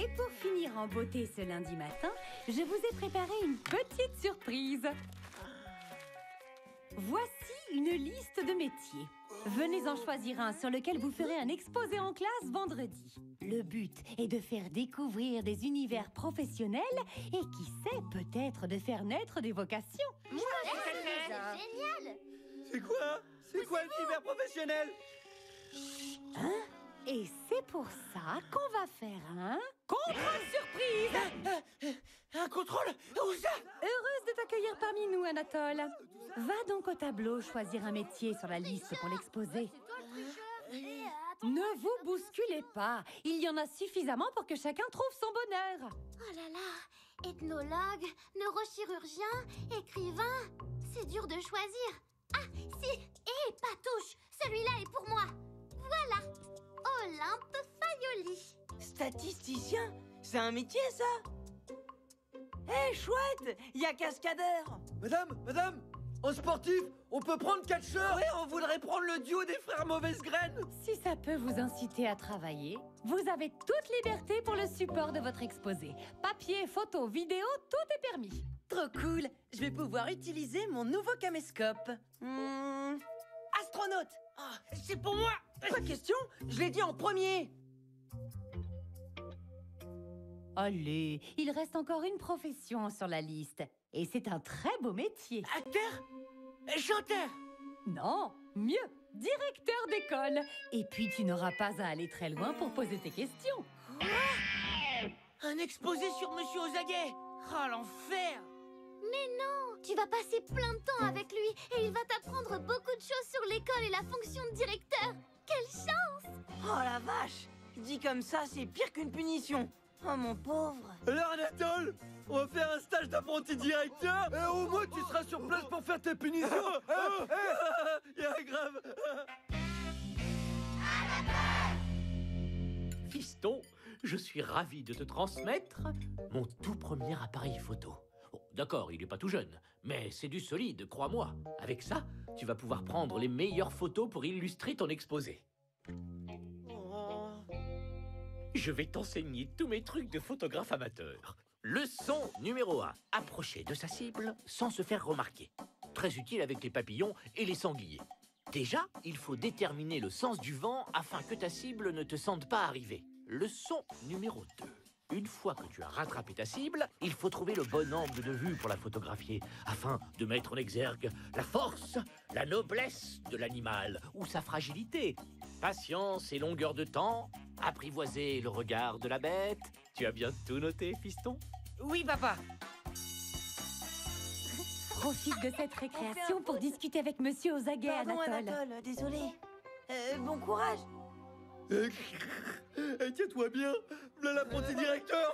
Et pour finir en beauté ce lundi matin, je vous ai préparé une petite surprise. Voici une liste de métiers. Venez en choisir un sur lequel vous ferez un exposé en classe vendredi. Le but est de faire découvrir des univers professionnels et qui sait, peut-être de faire naître des vocations. Génial! C'est quoi l'univers professionnel? Hein? Et c'est pour ça qu'on va faire un contrôle surprise. Un contrôle? Où ça? Heureuse de t'accueillir parmi nous, Anatole. Va donc au tableau choisir un métier sur la liste pour l'exposer. C'est toi le tricheur! Ne vous bousculez pas. Il y en a suffisamment pour que chacun trouve son bonheur. Oh là là! Ethnologue, neurochirurgien, écrivain... C'est dur de choisir. Ah, si! Hé, Patouche! Celui-là est pour moi! Voilà! Olympe Fagioli. Statisticien? C'est un métier, ça? Hé, chouette! Il y a cascadeur! Madame! En sportif, on peut prendre catcheur? Ouais, on voudrait prendre le duo des frères Mauvaise Graine. Si ça peut vous inciter à travailler, vous avez toute liberté pour le support de votre exposé. Papier, photo, vidéo, tout est permis. Trop cool! Je vais pouvoir utiliser mon nouveau caméscope. Astronaute! Ah, c'est pour moi! Pas question! Je l'ai dit en premier! Allez, il reste encore une profession sur la liste. Et c'est un très beau métier. Acteur? Chanteur? Non, mieux, directeur d'école. Et puis tu n'auras pas à aller très loin pour poser tes questions. Un exposé sur Monsieur Ozaguet! Oh, l'enfer! Mais non! Tu vas passer plein de temps avec lui et il va t'apprendre beaucoup de choses sur l'école et la fonction de directeur. Quelle chance! Oh la vache! Dit comme ça, c'est pire qu'une punition. Oh mon pauvre! Alors Anatole, on va faire un stage d'apprenti directeur et au moins tu seras sur place pour faire tes punitions. Y'a grave. Fiston, je suis ravi de te transmettre mon tout premier appareil photo. Bon, d'accord, il n'est pas tout jeune, mais c'est du solide, crois-moi. Avec ça, tu vas pouvoir prendre les meilleures photos pour illustrer ton exposé. Je vais t'enseigner tous mes trucs de photographe amateur. Leçon numéro 1. Approcher de sa cible sans se faire remarquer. Très utile avec les papillons et les sangliers. Déjà, il faut déterminer le sens du vent afin que ta cible ne te sente pas arriver. Leçon numéro 2. Une fois que tu as rattrapé ta cible, il faut trouver le bon angle de vue pour la photographier, afin de mettre en exergue la force, la noblesse de l'animal ou sa fragilité. Patience et longueur de temps, apprivoiser le regard de la bête. Tu as bien tout noté, fiston? Oui, papa! Profite de cette récréation pour discuter avec Monsieur Ozaguet, Pardon, Anatole. désolé. Bon courage! Tiens-toi bien, voilà l'apprenti directeur.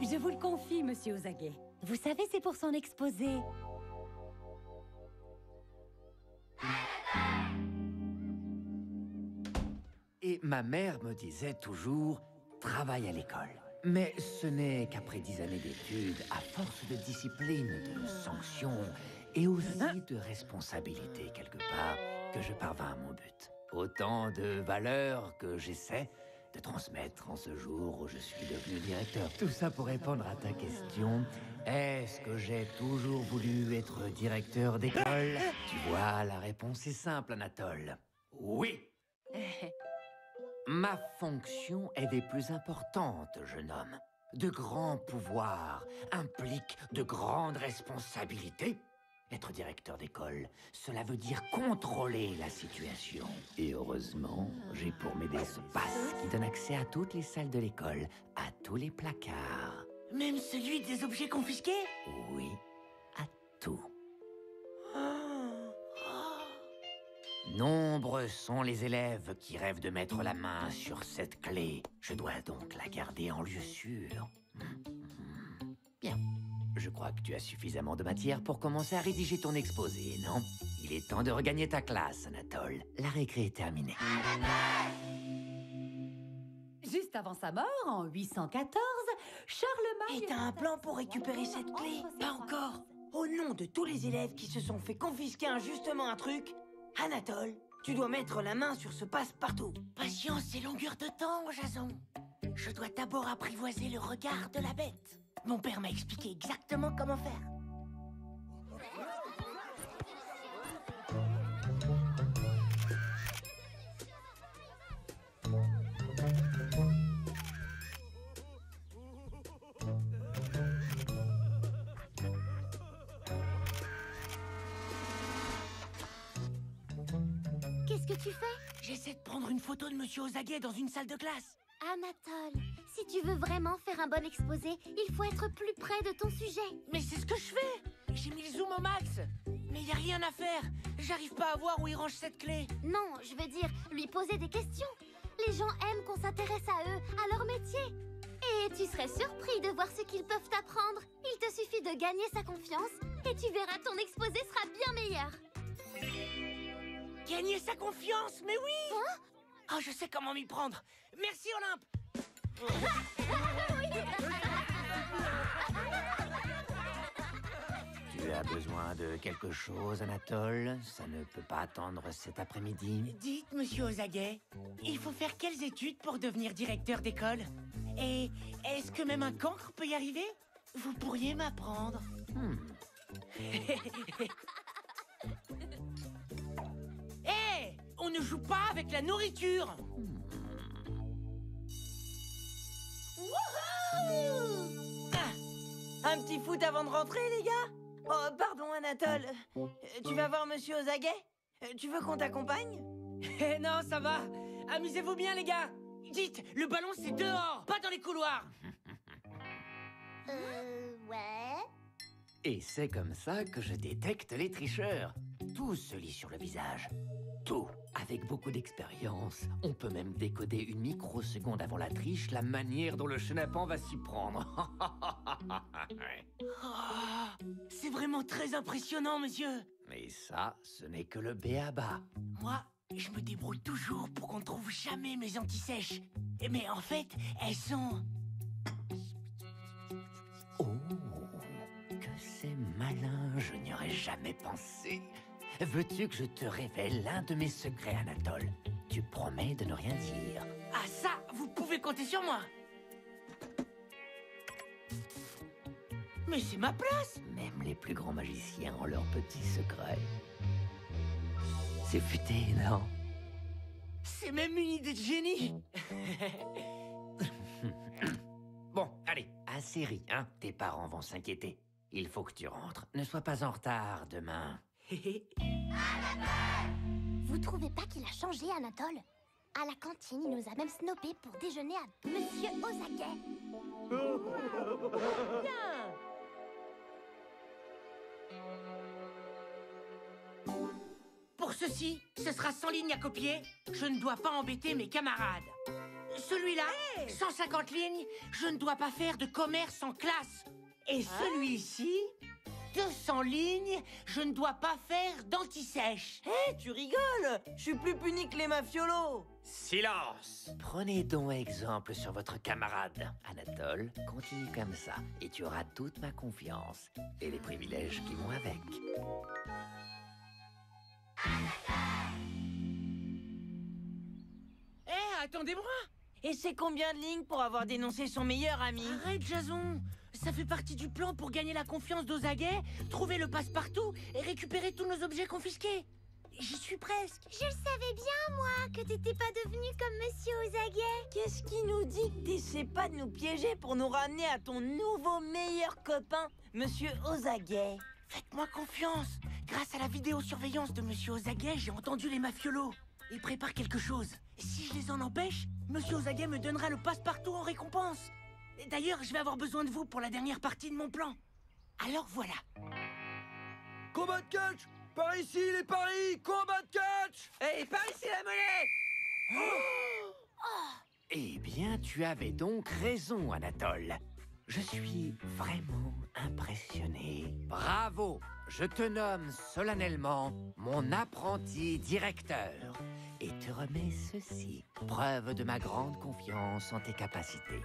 Je vous le confie, Monsieur Ozaguet. Vous savez, c'est pour son exposé. Et ma mère me disait toujours « travaille à l'école ». Mais ce n'est qu'après 10 années d'études, à force de discipline, de sanctions et aussi de responsabilité quelque part, que je parvins à mon but. Autant de valeurs que j'essaie de transmettre en ce jour où je suis devenu directeur. Tout ça pour répondre à ta question. Est-ce que j'ai toujours voulu être directeur d'école? Tu vois, la réponse est simple, Anatole. Oui. Ma fonction est des plus importantes, jeune homme. De grands pouvoirs impliquent de grandes responsabilités. Être directeur d'école, cela veut dire contrôler la situation. Et heureusement, j'ai pour m'aider ce pass qui donne accès à toutes les salles de l'école, à tous les placards. Même celui des objets confisqués? Oui, à tout. Nombreux sont les élèves qui rêvent de mettre la main sur cette clé. Je dois donc la garder en lieu sûr. Bien. Je crois que tu as suffisamment de matière pour commencer à rédiger ton exposé, non? Il est temps de regagner ta classe, Anatole. La récré est terminée. Juste avant sa mort, en 814, Charlemagne... Et t'as un plan pour récupérer cette clé? Pas encore. Au nom de tous les élèves qui se sont fait confisquer injustement un truc, Anatole, Tu dois mettre la main sur ce passe-partout. Patience et longueur de temps, Jason. Je dois d'abord apprivoiser le regard de la bête. Mon père m'a expliqué exactement comment faire. Qu'est-ce que tu fais? J'essaie de prendre une photo de Monsieur Ozaguet dans une salle de classe. Anatole, si tu veux vraiment faire un bon exposé, il faut être plus près de ton sujet. Mais c'est ce que je fais. J'ai mis le zoom au max. Mais il n'y a rien à faire. J'arrive pas à voir où il range cette clé. Non, je veux dire, lui poser des questions. Les gens aiment qu'on s'intéresse à eux, à leur métier. Et tu serais surpris de voir ce qu'ils peuvent t'apprendre. Il te suffit de gagner sa confiance et tu verras, ton exposé sera bien meilleur. Gagner sa confiance, mais oui. Hein? Oh, je sais comment m'y prendre. Merci, Olympe. Tu as besoin de quelque chose, Anatole? Ça ne peut pas attendre cet après-midi. Dites, Monsieur Ozaguet, il faut faire quelles études pour devenir directeur d'école? Et est-ce que même un cancre peut y arriver? Vous pourriez m'apprendre. Hé, on ne joue pas avec la nourriture. Un petit foot avant de rentrer, les gars? Oh, pardon, Anatole. Tu vas voir Monsieur Ozaguet? Tu veux qu'on t'accompagne? Eh non, ça va. Amusez-vous bien, les gars. Dites, le ballon, c'est dehors, pas dans les couloirs. Ouais. Et c'est comme ça que je détecte les tricheurs. Tout se lit sur le visage. Tout. Avec beaucoup d'expérience, on peut même décoder une microseconde avant la triche la manière dont le chenapan va s'y prendre. Oh, c'est vraiment très impressionnant, monsieur. Mais ça, ce n'est que le b.a.-ba. Moi, je me débrouille toujours pour qu'on ne trouve jamais mes antisèches. Mais en fait, elles sont... Oh, que c'est malin, je n'y aurais jamais pensé. Veux-tu que je te révèle l'un de mes secrets, Anatole? Tu promets de ne rien dire. Ah ça, vous pouvez compter sur moi. Mais c'est ma place. Même les plus grands magiciens ont leurs petits secrets. C'est futé, non? C'est même une idée de génie. Bon, allez, assez ri, hein? Tes parents vont s'inquiéter. Il faut que tu rentres. Ne sois pas en retard demain. Vous trouvez pas qu'il a changé, Anatole? À la cantine, il nous a même snobé pour déjeuner à Monsieur Ozaguet. Pour ceci, ce sera 100 lignes à copier. Je ne dois pas embêter mes camarades. Celui-là, 150 lignes, je ne dois pas faire de commerce en classe. Et celui-ci, 200 lignes, je ne dois pas faire d'antisèche. Hé, tu rigoles? Je suis plus puni que les mafiolos. Silence! Prenez donc exemple sur votre camarade. Anatole, continue comme ça, et tu auras toute ma confiance. Et les privilèges qui vont avec. Eh, attendez-moi! Et c'est combien de lignes pour avoir dénoncé son meilleur ami? Arrête, Jason! Ça fait partie du plan pour gagner la confiance d'Ozaguet, trouver le passe-partout et récupérer tous nos objets confisqués. J'y suis presque. Je le savais bien, moi, que t'étais pas devenu comme Monsieur Ozaguet. Qu'est-ce qui nous dit que t'essaies pas de nous piéger pour nous ramener à ton nouveau meilleur copain, Monsieur Ozaguet? Faites-moi confiance. Grâce à la vidéosurveillance de Monsieur Ozaguet, j'ai entendu les mafiolos. Ils préparent quelque chose. Si je les en empêche, Monsieur Ozaguet me donnera le passe-partout en récompense. Et d'ailleurs, je vais avoir besoin de vous pour la dernière partie de mon plan. Alors voilà. Combat de catch! Par ici, les paris! Combat de catch! Hé, par ici la monnaie! Eh bien, tu avais donc raison, Anatole. Je suis vraiment impressionné. Bravo! Je te nomme solennellement mon apprenti directeur. Et te remets ceci, preuve de ma grande confiance en tes capacités.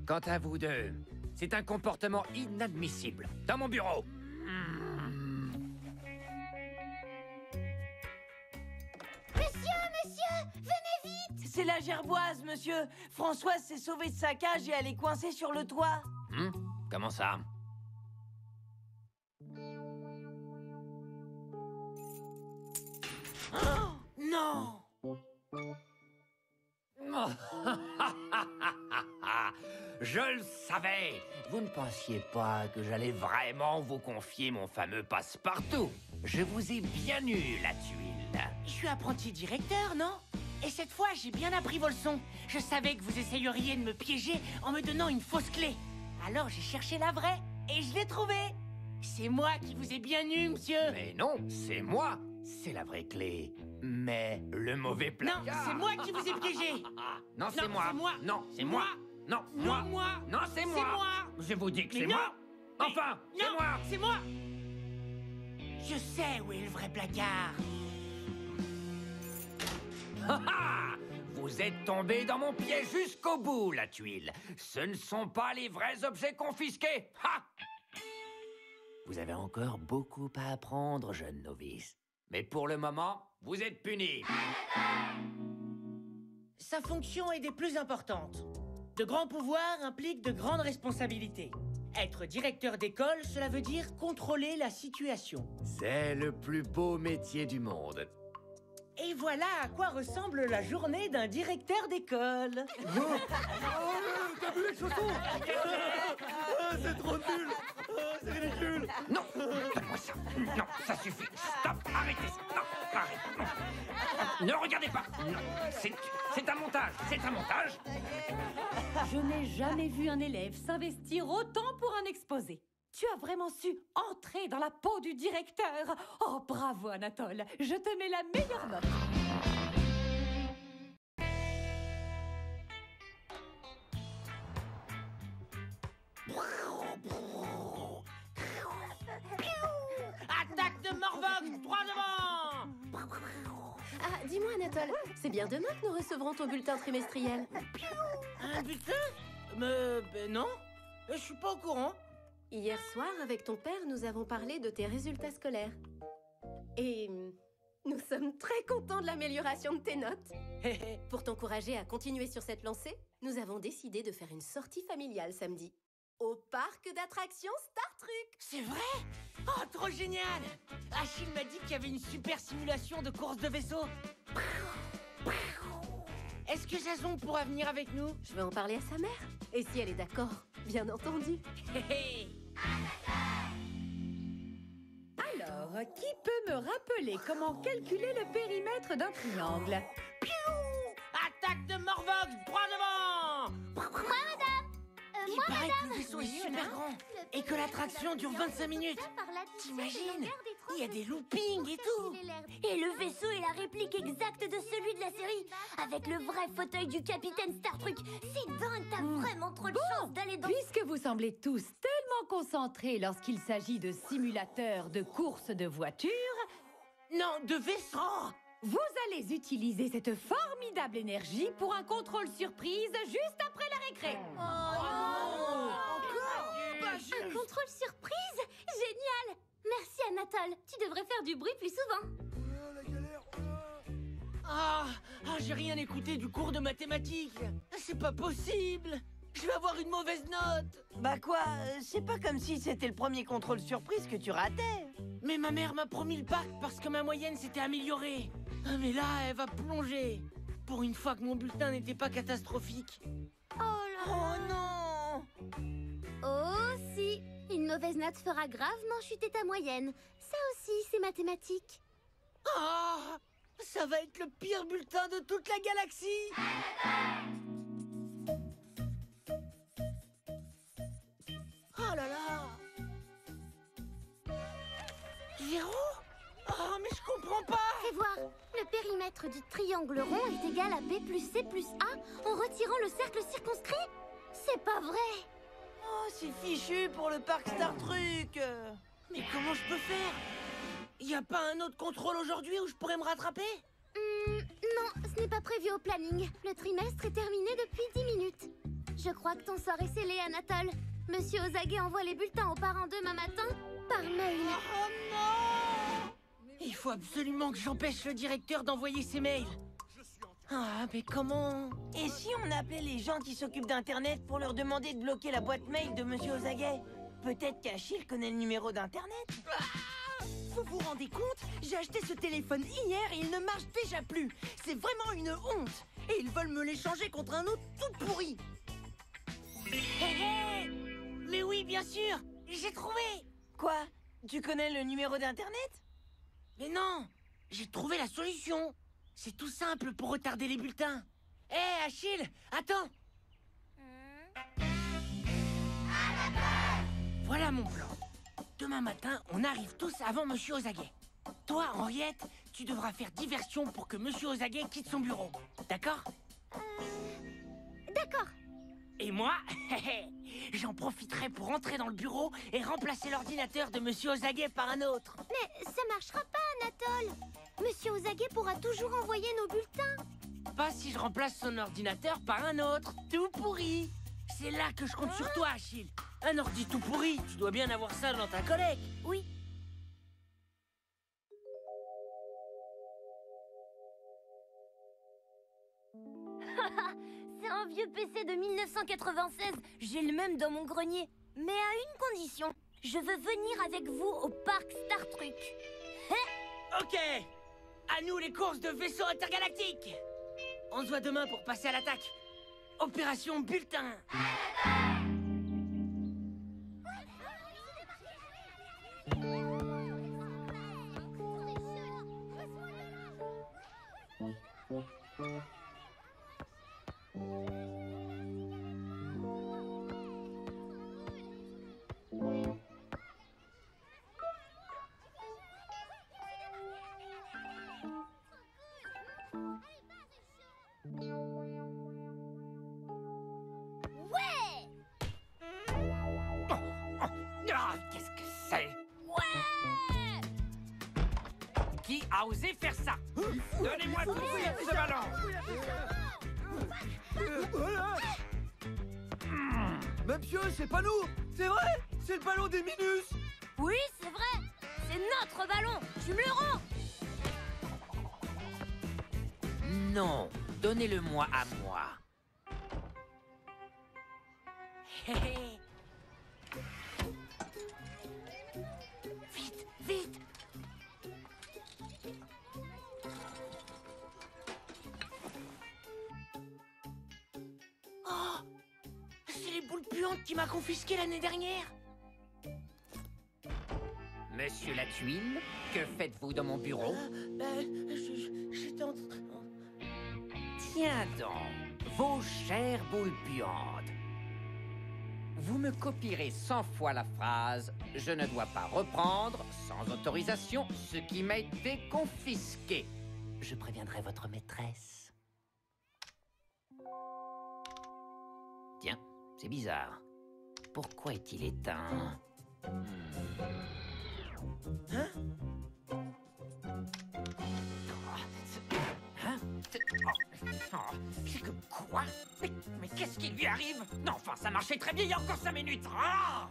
Quant à vous deux, c'est un comportement inadmissible. Dans mon bureau! Venez vite! C'est la gerboise, monsieur. Françoise s'est sauvée de sa cage et elle est coincée sur le toit. Comment ça? Oh, non! Je le savais! Vous ne pensiez pas que j'allais vraiment vous confier mon fameux passe-partout? Je vous ai bien eu, la tuile. Je suis apprenti directeur, non? Et cette fois, j'ai bien appris vos leçons. Je savais que vous essayeriez de me piéger en me donnant une fausse clé. Alors j'ai cherché la vraie et je l'ai trouvée. C'est moi qui vous ai bien eu, monsieur. Mais non, c'est moi! C'est la vraie clé. Mais le mauvais Non, placard... c'est moi qui vous ai piégé. Non, c'est Non, moi. c'est moi. Non, c'est moi. Non, Non, moi. Non, c'est C'est moi. moi. Je vous dis que Mais c'est non. moi. Mais Enfin, c'est non, moi. c'est moi. Je sais où est le vrai placard. Vous êtes tombé dans mon piège jusqu'au bout, la tuile. Ce ne sont pas les vrais objets confisqués. Ha! Vous avez encore beaucoup à apprendre, jeune novice. Mais pour le moment, vous êtes puni. Sa fonction est des plus importantes. De grands pouvoirs impliquent de grandes responsabilités. Être directeur d'école, cela veut dire contrôler la situation. C'est le plus beau métier du monde. Et voilà à quoi ressemble la journée d'un directeur d'école. T'as vu les chaussons? C'est trop nul. C'est ridicule. Non, donne-moi ça. Non, ça suffit. Stop, arrêtez ça. Non, arrête. Non. Ne regardez pas. Non, c'est un montage. C'est un montage. Je n'ai jamais vu un élève s'investir autant pour un exposé. Tu as vraiment su entrer dans la peau du directeur. Oh, bravo, Anatole. Je te mets la meilleure note. Attaque de Morvox, droit devant. Ah, dis-moi, Anatole, c'est bien demain que nous recevrons ton bulletin trimestriel. Un bulletin? Non. Je suis pas au courant. Hier soir, avec ton père, nous avons parlé de tes résultats scolaires. Et nous sommes très contents de l'amélioration de tes notes. Pour t'encourager à continuer sur cette lancée, nous avons décidé de faire une sortie familiale samedi. Au parc d'attractions Star Trek. C'est vrai? Oh, trop génial! Achille m'a dit qu'il y avait une super simulation de course de vaisseau. Est-ce que Jason pourra venir avec nous? Je vais en parler à sa mère. Et si elle est d'accord, bien entendu. Alors, qui peut me rappeler comment calculer le périmètre d'un triangle? Attaque de Morvox, droit devant! Moi, madame! Il Moi, paraît madame! que le vaisseau est Oui, super madame. grand Le et que l'attraction dure 25 minutes. par là-dessus, T'imagines? c'est longueur des trois Il y a des loopings et tout. Il est l'air- Et le vaisseau est la réplique exacte de celui de la série, avec le vrai fauteuil du capitaine Star Trek. C'est dingue, t'as vraiment trop de chance d'aller dans... Puisque vous semblez tous tellement concentrés lorsqu'il s'agit de simulateurs de course de voitures, Non, de vaisseau. vous allez utiliser cette formidable énergie pour un contrôle surprise juste après la récré. Un contrôle surprise? Génial! Merci, Anatole. Tu devrais faire du bruit plus souvent. J'ai rien écouté du cours de mathématiques. C'est pas possible. Je vais avoir une mauvaise note. Bah quoi, c'est pas comme si c'était le premier contrôle surprise que tu ratais. Mais ma mère m'a promis le bac parce que ma moyenne s'était améliorée. Ah, mais là, elle va plonger. Pour une fois que mon bulletin n'était pas catastrophique. Oh là Oh non! Oh si! Une mauvaise note fera gravement chuter ta moyenne. Ça aussi, c'est mathématique. Ah, ça va être le pire bulletin de toute la galaxie. Oh là là. 0? Oh, mais je comprends pas. Fais voir. Le périmètre du triangle rond est égal à B plus C plus A en retirant le cercle circonscrit. C'est pas vrai. Oh, c'est fichu pour le parc Star Trek. Mais comment je peux faire? Y a pas un autre contrôle aujourd'hui où je pourrais me rattraper? Non, ce n'est pas prévu au planning. Le trimestre est terminé depuis 10 minutes. Je crois que ton sort est scellé, Anatole. Monsieur Ozage envoie les bulletins aux parents demain matin par mail. Oh non! Il faut absolument que j'empêche le directeur d'envoyer ses mails. Ah, mais comment? Et si on appelait les gens qui s'occupent d'Internet pour leur demander de bloquer la boîte mail de Monsieur Ozaguet? Peut-être qu'Achille connaît le numéro d'Internet. Vous vous rendez compte? J'ai acheté ce téléphone hier et il ne marche déjà plus. C'est vraiment une honte. Et ils veulent me l'échanger contre un autre tout pourri. Hé hé! Mais oui, bien sûr! J'ai trouvé! Quoi? Tu connais le numéro d'Internet? Mais non! J'ai trouvé la solution! C'est tout simple pour retarder les bulletins. Hé, Achille, attends! Voilà mon plan. Demain matin, on arrive tous avant Monsieur Ozaguet. Toi, Henriette, tu devras faire diversion pour que Monsieur Ozaguet quitte son bureau. D'accord? D'accord. Et moi, j'en profiterai pour entrer dans le bureau et remplacer l'ordinateur de Monsieur Ozaguet par un autre. Mais ça marchera pas, Anatole. Monsieur Ozaguet pourra toujours envoyer nos bulletins. Pas si je remplace son ordinateur par un autre, tout pourri. C'est là que je compte sur toi, Achille. Un ordi tout pourri, tu dois bien avoir ça dans ta collecte. Oui. C'est un vieux PC de 1996. J'ai le même dans mon grenier. Mais à une condition. Je veux venir avec vous au parc Star Trek. Ok. À nous les courses de vaisseaux intergalactiques. On se voit demain pour passer à l'attaque. Opération Bulletin. Qu'est-ce que c'est? Ouais! Qui a osé faire ça? Donnez-moi tout de suite ce ballon. Monsieur, c'est pas nous! C'est vrai! C'est le ballon des Minus! Oui, c'est vrai. C'est notre ballon. Tu me le rends? Non, donnez-le-moi à moi. Hé hé. Vite, vite. Oh, c'est les boules puantes qui m'a confisqué l'année dernière. Monsieur la tuile, que faites-vous dans mon bureau? J'étais en... Tiens donc, vos chères boules puantes. Vous me copierez 100 fois la phrase « Je ne dois pas reprendre, sans autorisation, ce qui m'a été confisqué ». Je préviendrai votre maîtresse. Tiens, c'est bizarre. Pourquoi est-il éteint? Hein? Hein? C'est que quoi? Mais qu'est-ce qui lui arrive? Non, enfin, ça marchait très bien il y a encore 5 minutes. Ah!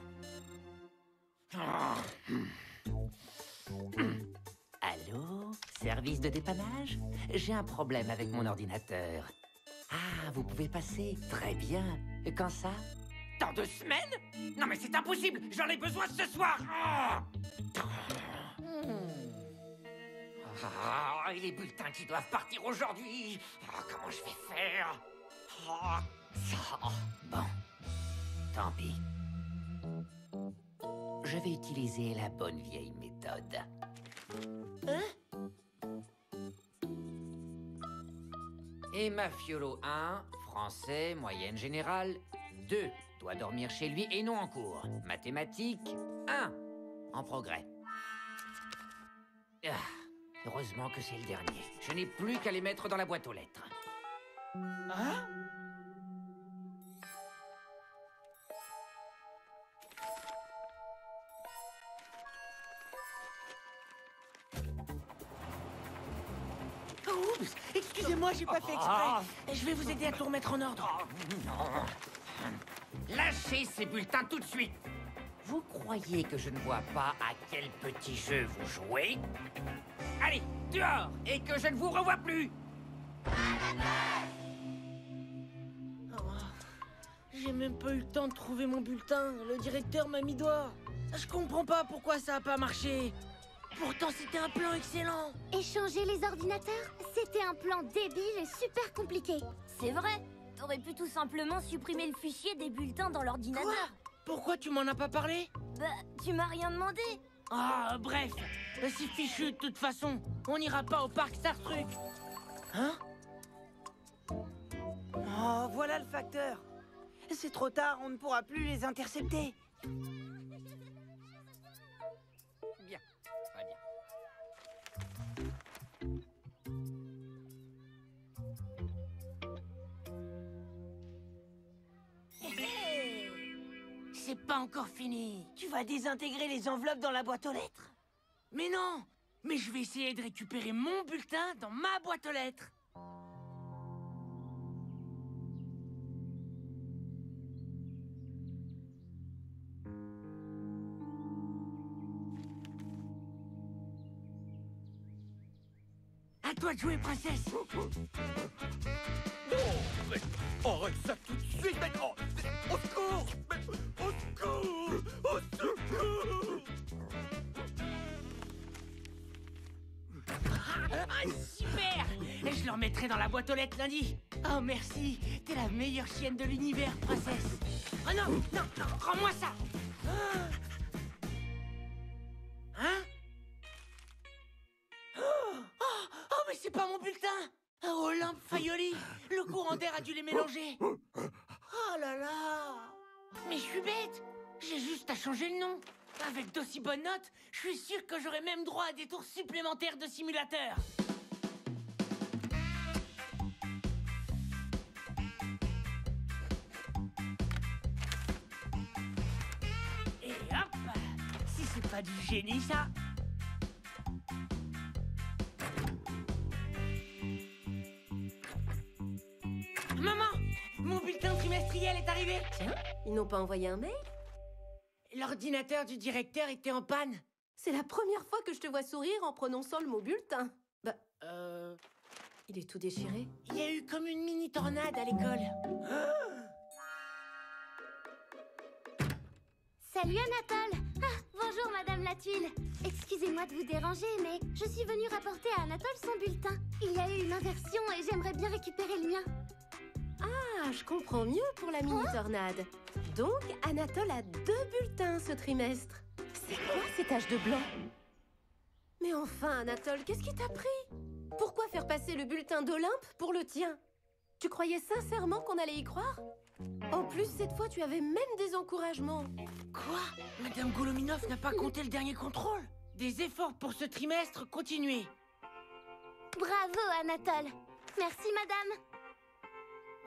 Allô? Service de dépannage? J'ai un problème avec mon ordinateur. Ah, vous pouvez passer? Très bien. Et quand ça? Dans 2 semaines? Non mais c'est impossible, j'en ai besoin ce soir. Et les bulletins qui doivent partir aujourd'hui. Comment je vais faire? Bon, tant pis. Je vais utiliser la bonne vieille méthode. Emma Fiolo 1, français, moyenne générale, 2, doit dormir chez lui et non en cours. Mathématiques, 1, en progrès. Ah, heureusement que c'est le dernier. Je n'ai plus qu'à les mettre dans la boîte aux lettres. Hein? Oups, excusez-moi, j'ai pas fait exprès. Je vais vous aider à tout remettre en ordre. Lâchez ces bulletins tout de suite. Vous croyez que je ne vois pas à quel petit jeu vous jouez? Allez, dehors, et que je ne vous revoie plus. J'ai même pas eu le temps de trouver mon bulletin. Le directeur m'a mis dehors. Je comprends pas pourquoi ça a pas marché. Pourtant, c'était un plan excellent. Échanger les ordinateurs, c'était un plan débile et super compliqué. C'est vrai. T'aurais pu tout simplement supprimer le fichier des bulletins dans l'ordinateur. Quoi? Pourquoi tu m'en as pas parlé? Bah, tu m'as rien demandé. Ah, bref. C'est fichu de toute façon. On n'ira pas au parc Star Truc. Hein? Oh, voilà le facteur. C'est trop tard, on ne pourra plus les intercepter. Bien, très bien. C'est pas encore fini. Tu vas désintégrer les enveloppes dans la boîte aux lettres? Mais non! Mais je vais essayer de récupérer mon bulletin dans ma boîte aux lettres. À toi de jouer, princesse. Mais arrête ça tout de suite, mais oh, au secours! Mais au secours! Au secours! Ah, super! Et je le remettrai dans la boîte aux lettres lundi. Oh, merci. T'es la meilleure chienne de l'univers, princesse. Oh non, non, non, rends-moi ça. Hein? Oh, mais c'est pas mon bulletin. Oh, Olympe Fayoli. Le courant d'air a dû les mélanger. Oh là là. Mais je suis bête. J'ai juste à changer le nom. Avec d'aussi bonnes notes, je suis sûr que j'aurai même droit à des tours supplémentaires de simulateur. Et hop! Si c'est pas du génie, ça! Maman! Mon bulletin trimestriel est arrivé! Tiens, ils n'ont pas envoyé un mail? L'ordinateur du directeur était en panne. C'est la première fois que je te vois sourire en prononçant le mot bulletin. Bah, il est tout déchiré. Il y a eu comme une mini tornade à l'école. Salut Anatole. Ah, bonjour Madame la Tuile. Excusez-moi de vous déranger, mais je suis venue rapporter à Anatole son bulletin. Il y a eu une inversion et j'aimerais bien récupérer le mien. Ah, je comprends mieux pour la mini-tornade. Donc, Anatole a 2 bulletins ce trimestre. C'est quoi ces taches de blanc? Mais enfin, Anatole, qu'est-ce qui t'a pris? Pourquoi faire passer le bulletin d'Olympe pour le tien? Tu croyais sincèrement qu'on allait y croire? En plus, cette fois, tu avais même des encouragements. Quoi? Madame Golominov n'a pas compté le dernier contrôle. Des efforts pour ce trimestre, continuez. Bravo Anatole. Merci Madame.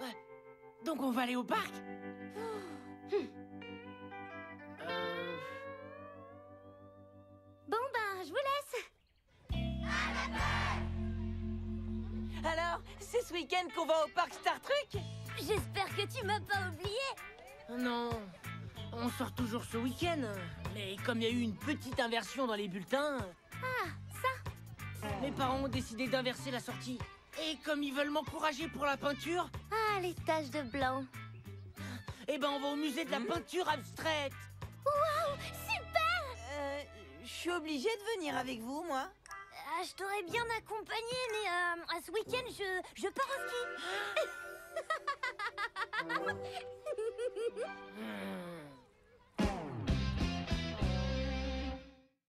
Ouais. Donc on va aller au parc? Bon ben, je vous laisse. Alors, c'est ce week-end qu'on va au parc Star Truc? J'espère que tu m'as pas oublié. Non, on sort toujours ce week-end. Mais comme il y a eu une petite inversion dans les bulletins... Ah, ça. Mes parents ont décidé d'inverser la sortie. Et comme ils veulent m'encourager pour la peinture... Ah, les taches de blanc. Eh ben, on va au musée de la peinture abstraite. Waouh, super. Je suis obligée de venir avec vous, moi. Je t'aurais bien accompagné, mais à ce week-end, je pars au ski.